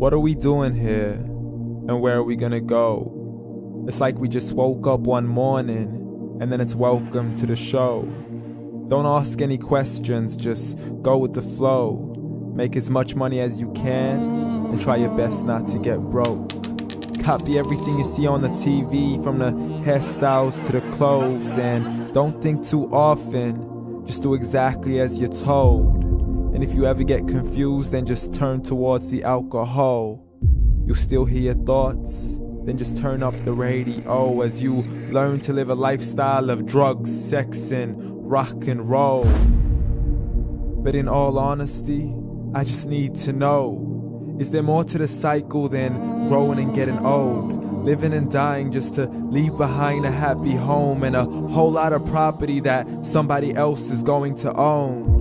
What are we doing here? And where are we gonna go? It's like we just woke up one morning, and then it's welcome to the show. Don't ask any questions, just go with the flow. Make as much money as you can, and try your best not to get broke. Copy everything you see on the TV, from the hairstyles to the clothes, and don't think too often, just do exactly as you're told. And if you ever get confused, then just turn towards the alcohol. You'll still hear your thoughts, then just turn up the radio as you learn to live a lifestyle of drugs, sex, and rock and roll. But in all honesty, I just need to know, is there more to the cycle than growing and getting old? Living and dying just to leave behind a happy home and a whole lot of property that somebody else is going to own.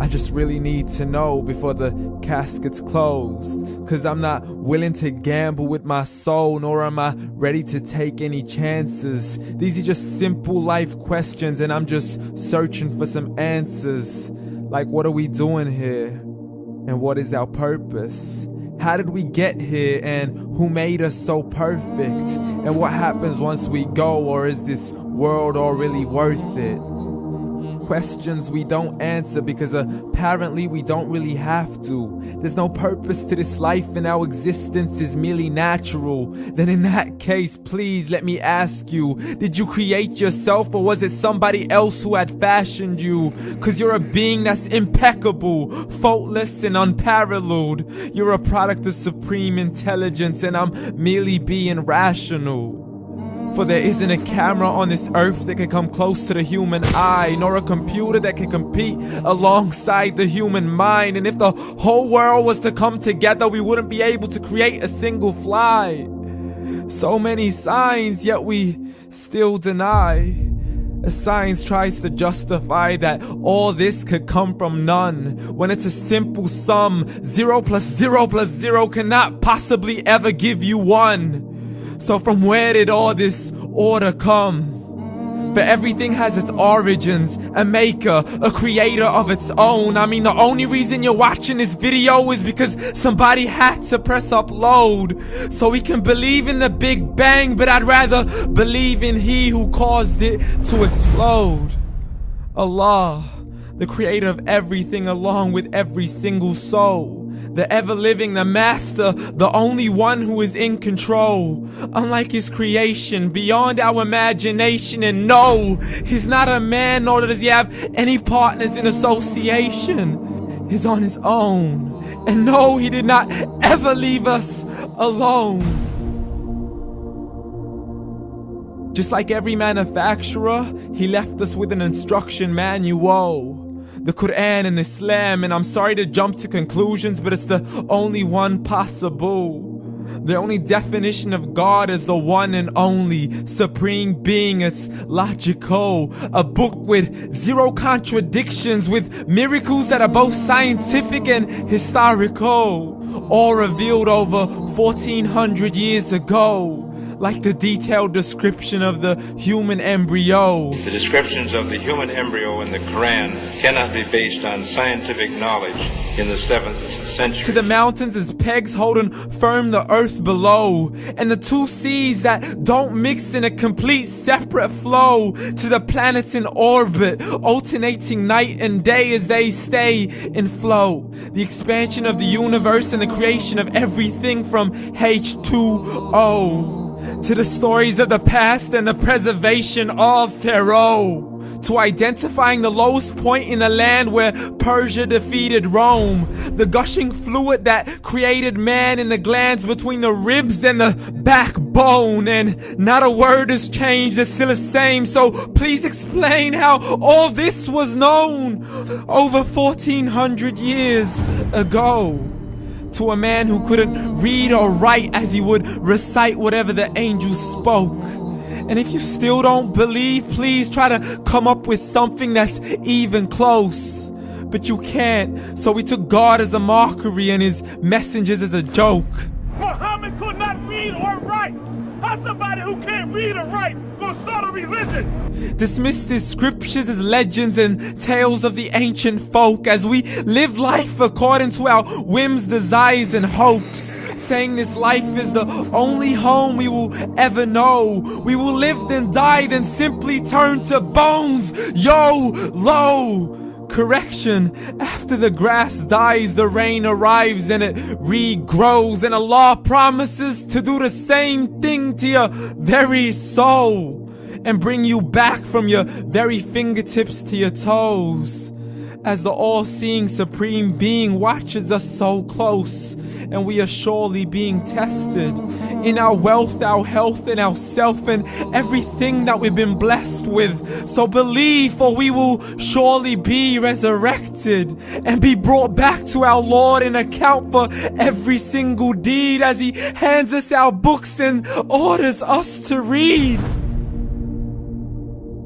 I just really need to know before the casket's closed, 'cause I'm not willing to gamble with my soul, nor am I ready to take any chances. These are just simple life questions, and I'm just searching for some answers. Like, what are we doing here? And what is our purpose? How did we get here, and who made us so perfect? And what happens once we go, or is this world all really worth it? Questions we don't answer because apparently we don't really have to. There's no purpose to this life and our existence is merely natural. Then in that case, please let me ask you, did you create yourself, or was it somebody else who had fashioned you? 'Cause you're a being that's impeccable, faultless and unparalleled. You're a product of supreme intelligence, and I'm merely being rational. For there isn't a camera on this earth that can come close to the human eye, nor a computer that can compete alongside the human mind. And if the whole world was to come together, we wouldn't be able to create a single fly. So many signs, yet we still deny. As science tries to justify that all this could come from none, when it's a simple sum. 0 plus 0 plus 0 cannot possibly ever give you 1. So from where did all this order come? For everything has its origins, a maker, a creator of its own. I mean, the only reason you're watching this video is because somebody had to press upload. So we can believe in the Big Bang, but I'd rather believe in He who caused it to explode. Allah, the creator of everything along with every single soul. The ever-living, the master, the only one who is in control. Unlike his creation, beyond our imagination. And no, he's not a man, nor does he have any partners in association. He's on his own. And no, he did not ever leave us alone. Just like every manufacturer, he left us with an instruction manual. The Quran and Islam, and I'm sorry to jump to conclusions, but it's the only one possible. The only definition of God is the one and only supreme being. It's logical, a book with 0 contradictions, with miracles that are both scientific and historical, all revealed over 1400 years ago. Like the detailed description of the human embryo. The descriptions of the human embryo in the Quran cannot be based on scientific knowledge in the 7th century. To the mountains as pegs holding firm the earth below, and the 2 seas that don't mix in a complete separate flow. To the planets in orbit, alternating night and day as they stay in flow. The expansion of the universe and the creation of everything from H2O. To the stories of the past and the preservation of Pharaoh. To identifying the lowest point in the land where Persia defeated Rome. The gushing fluid that created man in the glands between the ribs and the backbone. And not a word has changed, it's still the same. So please explain how all this was known over 1400 years ago. To a man who couldn't read or write as he would recite whatever the angels spoke. And if you still don't believe, please try to come up with something that's even close. But you can't, so we took God as a mockery and his messengers as a joke. Muhammad could not read or write. How somebody who can't read or write gonna start a religion? Dismissed his scriptures as legends and tales of the ancient folk as we live life according to our whims, desires, and hopes. saying this life is the only home we will ever know. We will live then die, then simply turn to bones. YOLO! Correction, after the grass dies, the rain arrives and it regrows, and Allah promises to do the same thing to your very soul and bring you back from your very fingertips to your toes, as the all-seeing supreme being watches us so close, and we are surely being tested in our wealth, our health, and our self, and everything that we've been blessed with. So believe, for we will surely be resurrected and be brought back to our Lord and account for every single deed, as He hands us our books and orders us to read.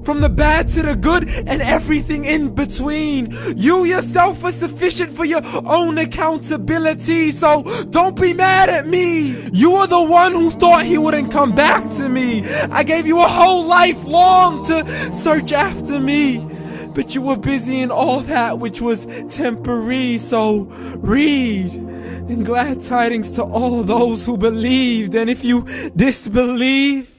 From the bad to the good and everything in between. You yourself are sufficient for your own accountability, so don't be mad at me. You are the one who thought He wouldn't come back to me. I gave you a whole life long to search after me, but you were busy in all that which was temporary. So read, and glad tidings to all those who believed. And if you disbelieve,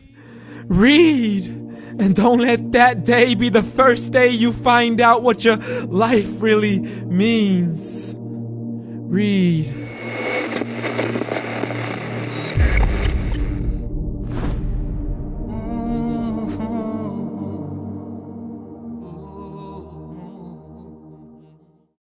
read. And don't let that day be the first day you find out what your life really means. Read.